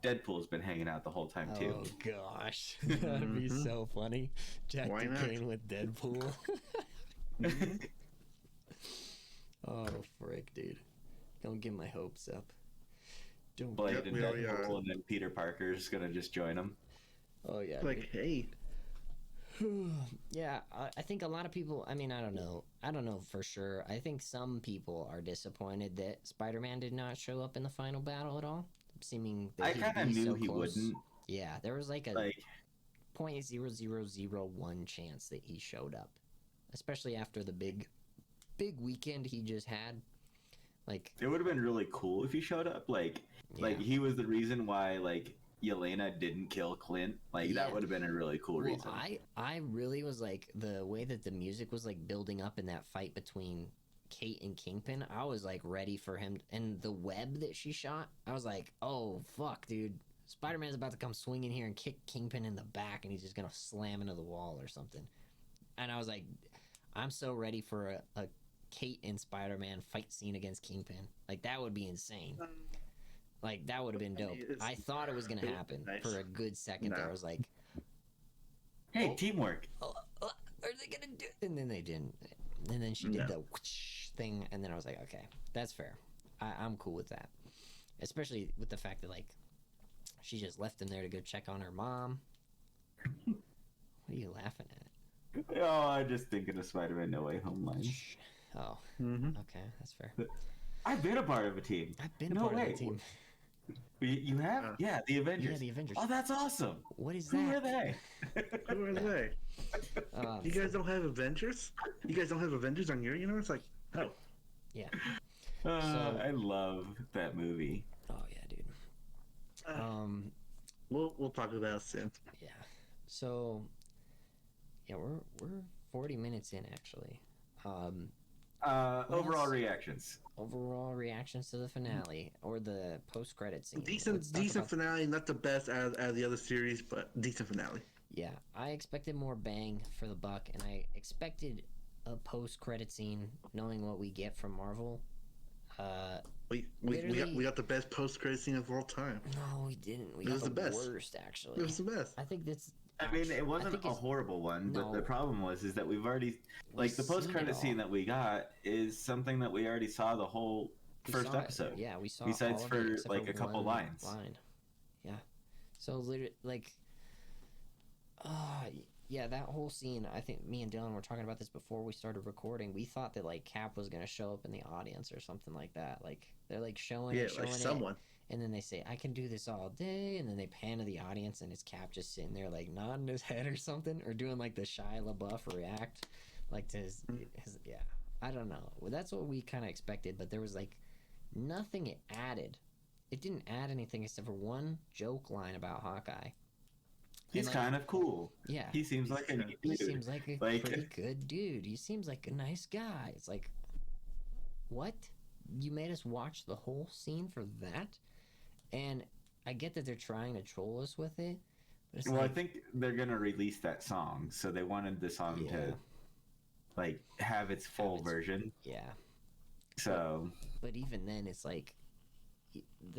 Deadpool's been hanging out the whole time too. oh gosh, that'd be Mhm. so funny. Jack Why not? Duquesne with Deadpool. Oh frick, dude! Don't get my hopes up. Don't. Blade Yep, and we already Deadpool, are. and then Peter Parker's gonna just join him. Oh yeah. Like, hey. Yeah, I think a lot of people. I mean, I don't know for sure. I think some people are disappointed that Spider-Man did not show up in the final battle at all. Seeming that I he'd kind of be knew so he close. wouldn't. Yeah, there was like a Like, 0.0001 chance that he showed up, especially after the big weekend he just had. Like, it would have been really cool if he showed up. Like yeah, he was the reason why like Yelena didn't kill Clint. Like that Yeah. would have been a really cool Well, reason. I really was like the way that the music was like building up in that fight between Kate and Kingpin. I was like ready for him, and the web that she shot. I was like, oh fuck, dude. Spider-Man's about to come swinging here and kick Kingpin in the back, and he's just gonna slam into the wall or something. And I was like, I'm so ready for a Kate and Spider-Man fight scene against Kingpin. Like that would be insane. Like that would have been dope. I thought it was gonna happen for a good second. There, I was like, Hey, teamwork. oh, are they gonna do it? And then they didn't. And then she did the whoosh thing, and then I was like, okay, that's fair. I'm cool with that. Especially with the fact that, like, she just left him there to go check on her mom. What are you laughing at? Oh, I'm just thinking of Spider-Man No Way Home line. Oh, okay, that's fair. I've been a part of a team. I've been a part of a team. You have? Yeah, the Avengers. Yeah, the Avengers. Oh, that's awesome. What is Who that? are they? Who are they? You guys don't have Avengers? You guys don't have Avengers on your universe? Like, oh. Yeah. I love that movie. Oh yeah, dude. We'll talk about it soon. Yeah. So, yeah, we're 40 minutes in actually. Overall reactions. Overall reactions to the finale or the post-credit scene. Decent finale, not the best out of the other series, but decent finale. Yeah, I expected more bang for the buck, and I expected a post-credit scene, knowing what we get from Marvel. We got the best post-credit scene of all time. No, we didn't. We It got was the the best. worst, actually. It was the best. I think that's. I mean, it wasn't a horrible one, but the problem is that we've already, like, the post-credit scene that we got is something that we already saw the whole first episode. Yeah, we saw. Besides all of for it, except like for a couple one lines. line. Yeah. So literally, like, yeah, that whole scene. I think me and Dylan were talking about this before we started recording. We thought that like Cap was gonna show up in the audience or something like that. Like they're like showing like someone. and then they say, "I can do this all day," and then they pan to the audience, and it's Cap just sitting there like nodding his head or something, or doing like the Shia LaBeouf react, like to his yeah. I don't know. Well, that's what we kind of expected, but there was like nothing it added. It didn't add anything except for one joke line about Hawkeye. He's like, kind of cool. Yeah. He seems like a dude. He seems like a pretty good dude. He seems like a nice guy. It's like, what? You made us watch the whole scene for that? And I get that they're trying to troll us with it. But it's Well, like, I think they're going to release that song, so they wanted the song to, like, have its full version. Yeah. So... But even then, it's like...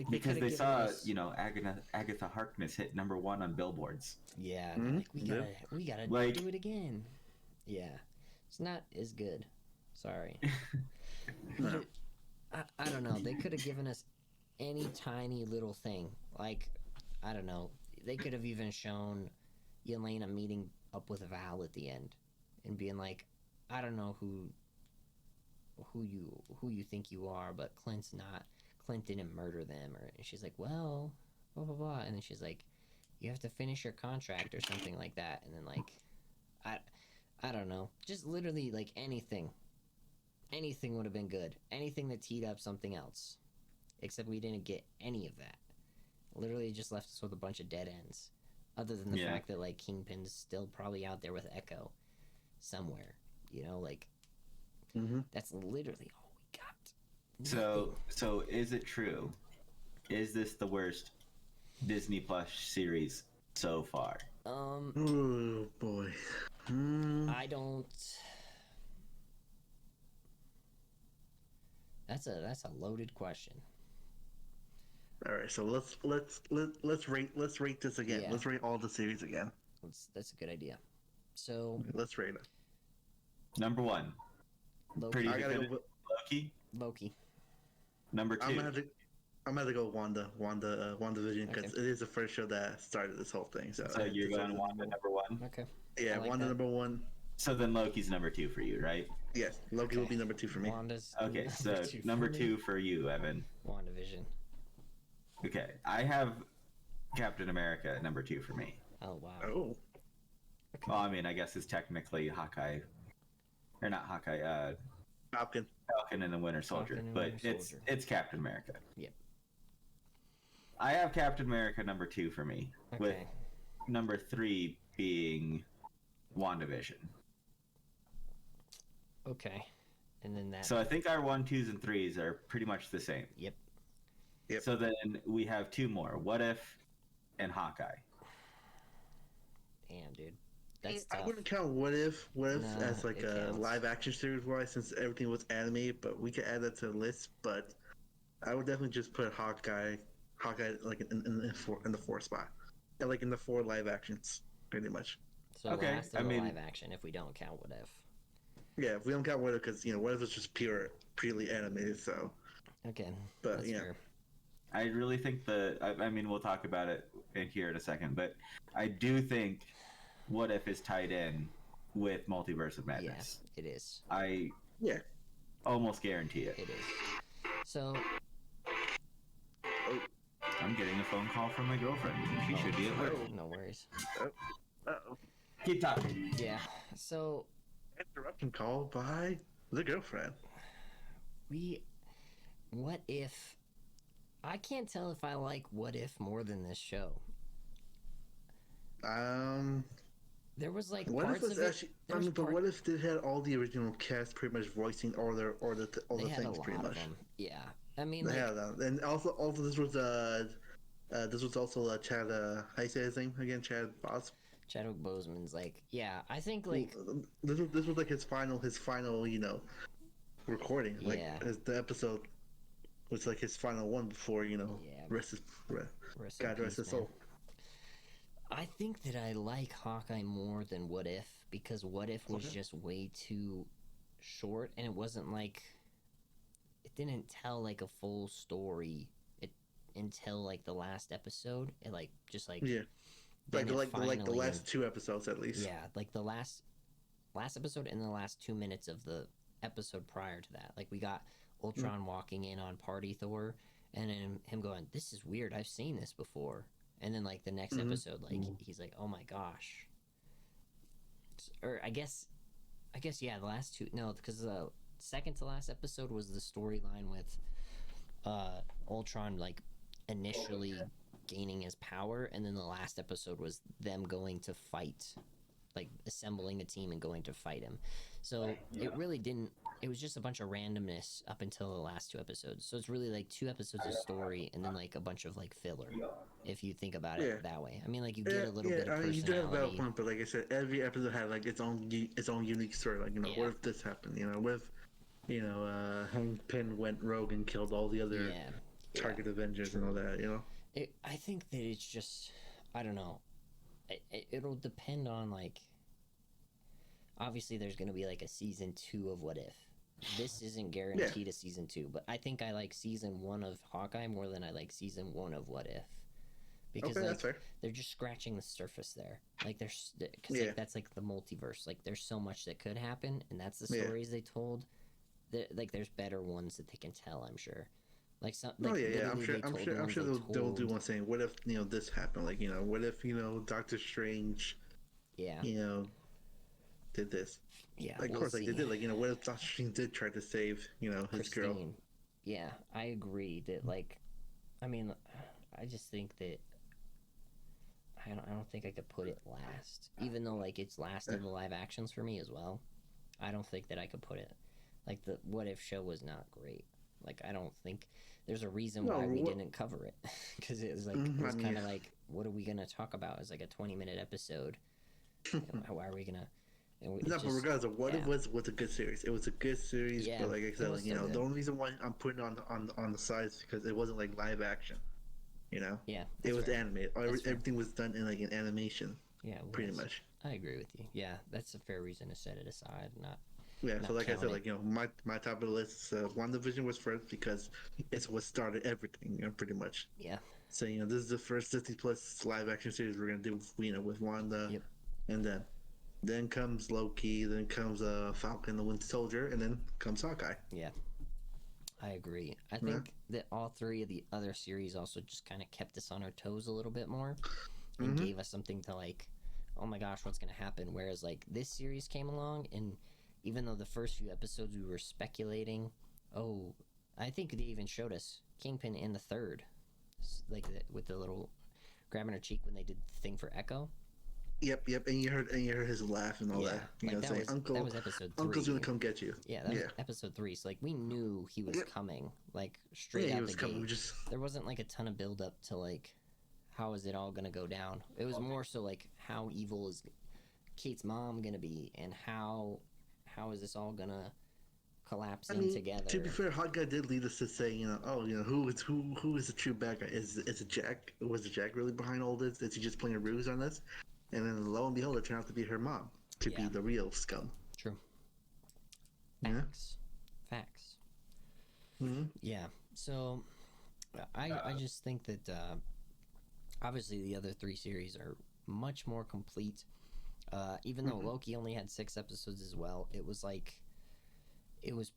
because they saw, us, you know, Agatha Harkness hit #1 on billboards. Yeah, like, we gotta like, do it again. Yeah, it's not as good. Sorry. No. I don't know. They could have given us any tiny little thing. Like, I don't know. They could have even shown Yelena meeting up with Val at the end and being like, I don't know who you think you are, but Clint's not. Clint didn't murder them, and she's like, well, blah blah blah, and then she's like, you have to finish your contract or something like that, and then like, I don't know, just literally like anything would have been good, anything that teed up something else, except we didn't get any of that. Literally, it just left us with a bunch of dead ends, other than the fact that like Kingpin's still probably out there with Echo somewhere, you know, like that's literally all we got. So is it true? Is this the worst Disney Plus series so far? Oh boy. I don't. That's a loaded question. All right, so let's rate this again. Yeah. Let's rate all the series again. That's a good idea. So let's rate it. #1, Loki. pretty I gotta definitive. go. Loki. #2, I'm gonna have to go WandaVision because Okay. it is the first show that started this whole thing. So you're going Wanda #1. Okay. Yeah, like Wanda that. #1. So then Loki's #2 for you, right? Yes, Loki will be #2 for me. Wanda's Okay, so number two #2 for you, Evan. WandaVision. Okay, I have Captain America #2 for me. Oh wow. Oh, Well, I mean, I guess it's technically Hawkeye, or not Hawkeye, Falcon. Falcon and the Winter Soldier, Falcon and but Winter Soldier. it's Captain America. Yep. I have Captain America number 2 for me, with Okay. number 3 being WandaVision. Okay. And then that. So I think our 1, 2s, and 3s are pretty much the same. Yep. Yep. So then we have 2 more: What If and Hawkeye. Damn, dude. That's I tough. wouldn't count What If Nah, as like it a counts. live action series wise, since everything was animated. But we could add that to the list. But I would definitely just put Hawkeye like in the 4th spot, and like in the 4 live actions, pretty much. So Okay, last of I the mean- live action, if we don't count What If. Yeah, if we don't count What If, because What If is just purely animated. So, Okay. but That's fair. I really think I mean, we'll talk about it in here in a second, but I do think What If is tied in with Multiverse of Madness. Yeah, it is. I Yeah. almost guarantee it. It is. So, I'm getting a phone call from my girlfriend. She should be at work. no worries. Uh-oh. Keep talking. Yeah. So, Interruption call by the girlfriend. What If... I can't tell if I like What If more than this show. There was like What If parts was of it... actually? there was but part- What If they had all the original cast pretty much voicing all the they had things a pretty lot of much. them. Yeah. I mean, They like, had that, and also this was also Chad. How you say his name again? Chad Boss. Chadwick Boseman's like, yeah, I think like, This was like his final recording. Like Yeah. the episode was like his final one before Yeah. rest his rest in God rest peace, his man. soul. I think that I like Hawkeye more than What If because What If was Okay. just way too short and it wasn't like it didn't tell like a full story until like the last episode. It like just like Yeah, then it like the finally- last 2 episodes at least. yeah, like the last episode and the last 2 minutes of the episode prior to that. Like we got Ultron walking in on Party Thor and then him going, "This is weird. I've seen this before." And then like the next episode, like he's like, "Oh my gosh." Or I guess yeah, the last 2 no, because the second to last episode was the storyline with Ultron like initially gaining his power, and then the last episode was them going to fight, like assembling a team and going to fight him. So it really didn't. It was just a bunch of randomness up until the last 2 episodes. So it's really like 2 episodes of story and then like a bunch of like filler, if you think about it Yeah. that way. I mean, like you get a little bit of I mean, you do have a valid personality. point, but like I said, every episode had like its own unique story. Like Yeah. what if this happened? What if Kingpin went rogue and killed all the other Yeah. Target Avengers and all that. I think that it's just, I don't know. It'll depend on like. Obviously, there's going to be like a season 2 of What If. This isn't guaranteed a season 2, but I think I like season 1 of Hawkeye more than I like season 1 of What If. Because Okay, like that's fair. they're just scratching the surface there. Like there's because Yeah. like, that's like the multiverse. Like there's so much that could happen, and that's the Yeah. stories they told. Like there's better ones that they can tell. I'm sure. Like some. Oh Like, yeah. I'm literally sure. they I'm told sure. the I'm ones sure they they'll do told- one saying, "What if this happened?" Like what if Doctor Strange, Yeah. did this? Yeah. Like, of we'll course, like they see. did. Like what if Doctor Strange did try to save his girl? Christine. Yeah, I agree that like, I mean, I just think that I don't think I could put it last, even though like it's last in the live actions for me as well. I don't think that I could put it like the What If show was not great. Like I don't think there's a reason No, why we what- didn't cover it because it was like Mhm, it was I mean, kind of like what are we gonna talk about? It's like a 20-minute episode. Why are we gonna? And we No, but regardless of What If yeah. was a good series. It was a good series, Yeah, but like I it said, was like so good. the only reason why I'm putting it on the sides is because it wasn't like live action. Yeah, It that's was fair. animated. That's fair. Everything was done in like an animation, Yeah, it pretty was. much. I agree with you. Yeah, that's a fair reason to set it aside. Not Yeah. Not So like I said, counting. like my top of the list, WandaVision was first because it's what started everything. Pretty much. yeah, So this is the first Disney Plus live action series we're gonna do. With Wanda, Yep. and then comes Loki, then comes Falcon the Winter Soldier, and then comes Hawkeye. yeah. I agree. I think that all 3 of the other series also just kind of kept us on our toes a little bit more and Mhm. gave us something to like, oh my gosh, what's gonna happen? Whereas like this series came along and even though the first few episodes we were speculating, I think they even showed us Kingpin in the 3rd with the little grabbing her cheek when they did the thing for Echo. Yep, and you heard his laugh and all that. You know, saying, "Uncle, that was episode 3. Uncle's gonna come get you." Yeah, that was episode 3. So like we knew he was coming, like straight out the gate. There wasn't like a ton of build up to like how is it all gonna go down. It was more so like how evil is Kate's mom gonna be, and how is this all gonna collapse together. To be fair, Hawkeye did lead us to say, who is the true bad guy? Is it Jack? Was it Jack really behind all this? Is he just playing a ruse on this? And then lo and behold, it turned out to be her mom to be the real scum. True. Facts. Mm-hmm. Yeah. So I just think that obviously the other 3 series are much more complete. Even though Loki only had 6 episodes as well, it was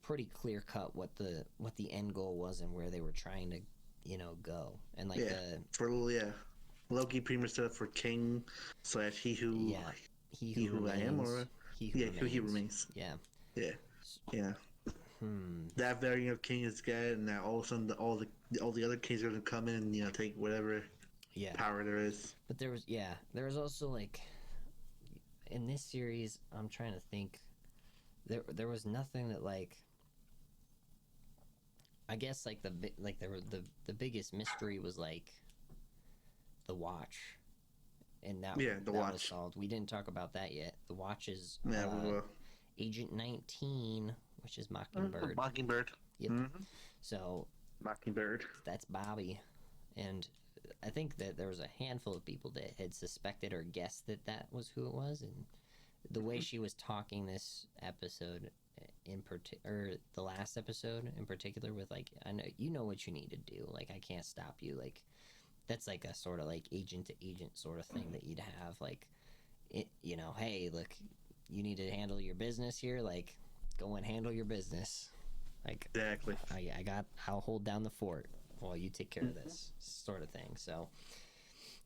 pretty clear cut what the end goal was and where they were trying to go. And like Loki pretty much stood up for King / he who I am, or who he remains. Yeah. That variant of King is dead, and now all of a sudden all the other kings are gonna come in and take whatever power there is. But there was also like in this series, I'm trying to think. There was nothing that like. I guess like the biggest mystery was like the Watch, and that was solved. We didn't talk about that yet. The Watch is Agent 19, which is Mockingbird. Mockingbird. Yep. Mm-hmm. So Mockingbird. That's Bobby, and I think that there was a handful of people that had suspected or guessed that was who it was, and the way she was talking this episode or the last episode in particular, with like, I know what you need to do, like I can't stop you, like that's like a sort of like agent to agent sort of thing that you'd have, like hey, look, you need to handle your business here, like go and handle your business, like exactly. I'll hold down the fort while you take care of this sort of thing. So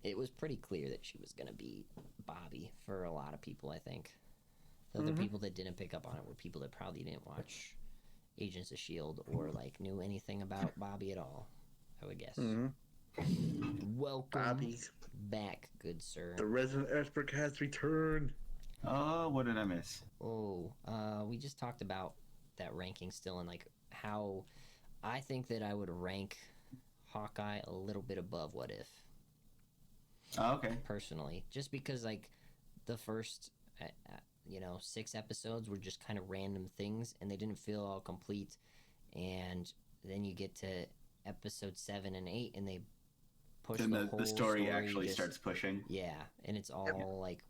it was pretty clear that she was going to be Bobby for a lot of people, I think. The other people that didn't pick up on it were people that probably didn't watch Agents of S.H.I.E.L.D. or like knew anything about Bobby at all, I would guess. Welcome Bobby back, good sir. The resident expert has returned. Oh, what did I miss? We just talked about that ranking still, and like how I think that I would rank Hawkeye a little bit above What If. Oh, okay. Personally, just because like the first 6 episodes were just kind of random things and they didn't feel all complete, and then you get to episode 7 and 8 and they push and the whole story actually starts pushing. Yeah, and it's all like,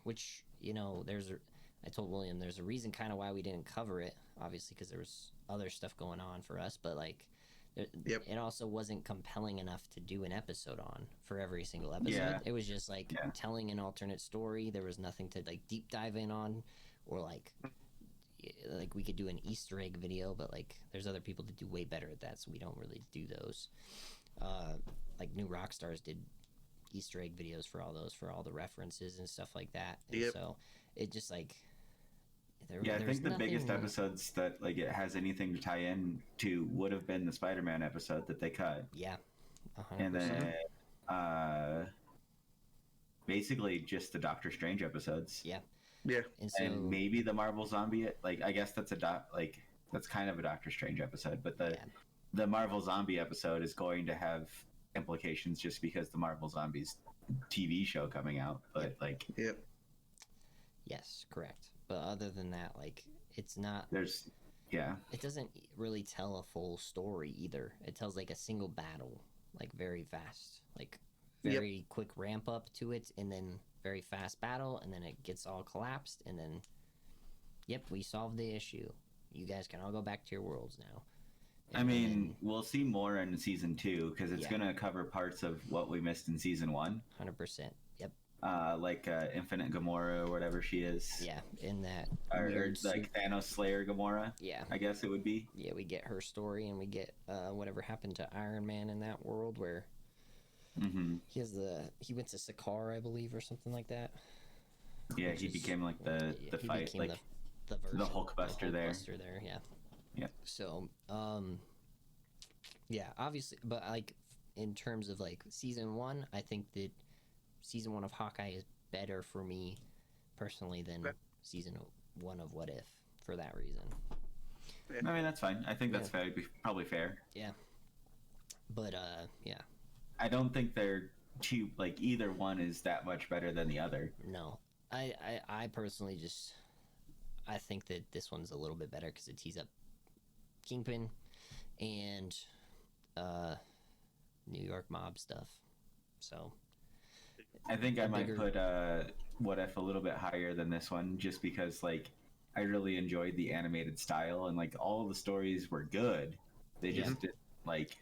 which I told William there's a reason kind of why we didn't cover it, obviously because there was other stuff going on for us, but like it also wasn't compelling enough to do an episode on for every single episode. It was just like telling an alternate story. There was nothing to like deep dive in on, or like we could do an Easter egg video, but like there's other people that do way better at that, so we don't really do those. Like New Rockstars did Easter egg videos for all the references and stuff like that. And so it just like I think the biggest episodes that like it has anything to tie in to would have been the Spider-Man episode that they cut. Yeah, 100%. And then basically just the Doctor Strange episodes. Yeah. And maybe the Marvel Zombie. Like I guess that's that's kind of a Doctor Strange episode, but the Marvel Zombie episode is going to have implications just because the Marvel Zombies TV show coming out. But yes, correct. But other than that, like it's not. It doesn't really tell a full story either. It tells like a single battle, like very fast, like very quick ramp up to it, and then very fast battle, and then it gets all collapsed, and then we solved the issue. You guys can all go back to your worlds now. And we'll see more in season 2 because it's going to cover parts of what we missed in season 1. 100%. Yep. Like Infinite Gamora or whatever she is. Yeah, in that or like Thanos Slayer Gamora. Yeah, I guess it would be. Yeah, we get her story, and we get whatever happened to Iron Man in that world where he went to Sakaar, I believe, or something like that. Yeah, he became like the fight, like the Hulkbuster there. Yeah. So, obviously, but like in terms of like season 1, I think that season 1 of Hawkeye is better for me personally than season 1 of What If for that reason. I mean, that's fine. I think that's probably fair. Yeah. But yeah. I don't think they're too like either one is that much better than the other. No. I personally just I think that this one's a little bit better because it tees up Kingpin and New York mob stuff. So I think I might put What If a little bit higher than this one, just because like I really enjoyed the animated style and like all the stories were good. They just didn't like.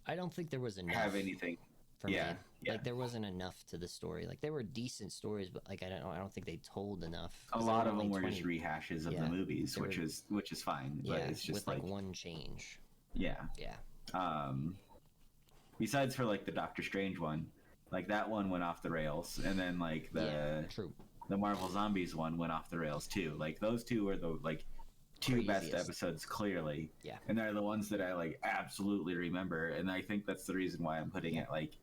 I don't think there was enough have anything for me. Like there wasn't enough to the story. Like there were decent stories, but like I don't think they told enough. A lot of them were just rehashes of the movies, which is fine. Yeah, but it's just with like one change. Yeah. Yeah. Besides for like the Doctor Strange one, like that one went off the rails, and then like the Marvel Zombies one went off the rails too. Like those two were the like two best episodes clearly. Yeah. And they're the ones that I like absolutely remember, and I think that's the reason why I'm putting it like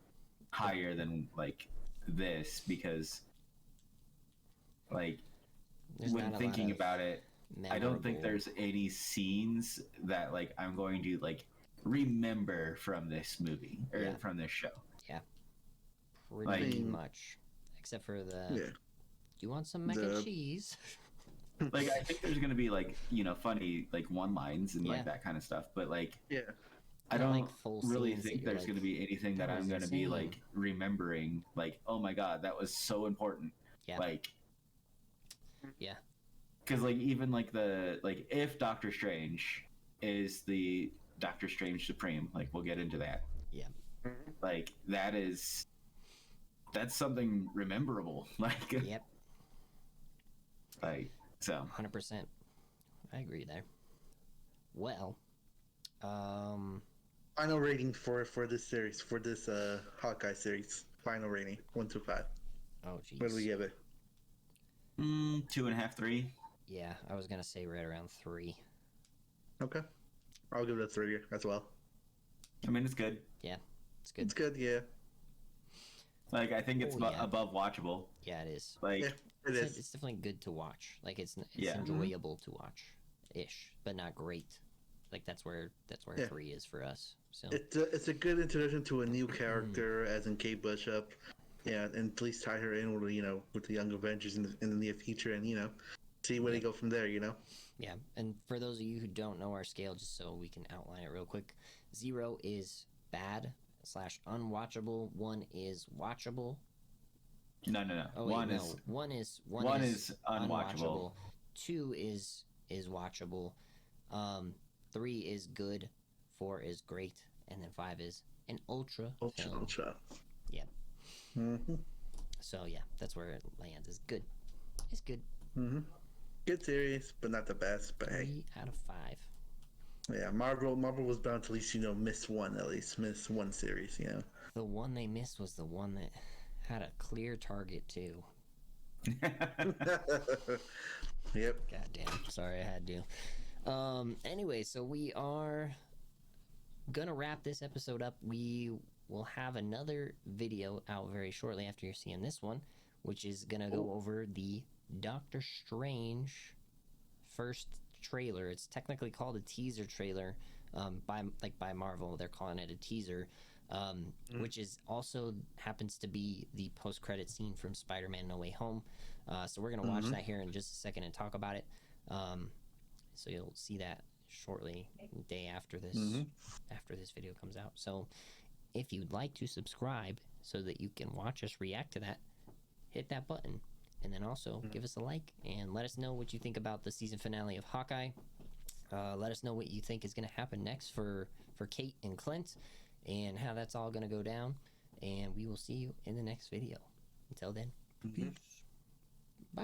higher than like this, because like when thinking about it, I don't think there's any scenes that like I'm going to like remember from this movie or from this show. Yeah. Pretty much. Except for the do you want some mac and cheese? Like I think there's gonna be like, you know, funny like one lines and like that kind of stuff, but like I don't like really think there's gonna be anything that I'm gonna be like remembering like, oh my god, that was so important. Like because like even like the like if Doctor Strange is the Doctor Strange Supreme, like we'll get into that. Like that's something rememberable. Like like so 100%. I agree there. Well, final rating for this series, for this Hawkeye series. Final rating 1 to 5. Oh jeez. What do we give it? 2.5, 3. Yeah, I was gonna say right around 3. Okay, I'll give it a 3 as well. I mean, it's good. Yeah, it's good. It's good, yeah. Like I think it's above watchable. Yeah, it is. Like it's definitely good to watch. Like it's enjoyable to watch, ish, but not great. Like that's where 3 is for us. So it's a good introduction to a new character, as in Kate Bishop. Yeah, and at least tie her in with with the Young Avengers in the near future, and see where they go from there. Yeah, and for those of you who don't know our scale, just so we can outline it real quick, 0 is bad / unwatchable. 1 is watchable. No. Oh, wait, 1 is unwatchable. 2 is watchable. 3 is good. 4 is great, and then 5 is an ultra. Yeah. So yeah, that's where it lands. Is good. It's good. Good series, but not the best. But 3 out of 5. Yeah, Marvel was bound to at least miss one series. The one they missed was the one that had a clear target too. Yep. God damn. Sorry, I had to. Anyway, so we are gonna wrap this episode up. We will have another video out very shortly after you're seeing this one, which is gonna go over the Doctor Strange first trailer. It's technically called a teaser trailer by Marvel. They're calling it a teaser, which is also happens to be the post-credit scene from Spider-Man No Way Home. So we're gonna watch that here in just a second and talk about it. So you'll see that shortly, the day after this video comes out. So if you'd like to subscribe so that you can watch us react to that, hit that button. And then also give us a like and let us know what you think about the season finale of Hawkeye. Let us know what you think is going to happen next for Kate and Clint and how that's all going to go down. And we will see you in the next video. Until then, peace. Bye.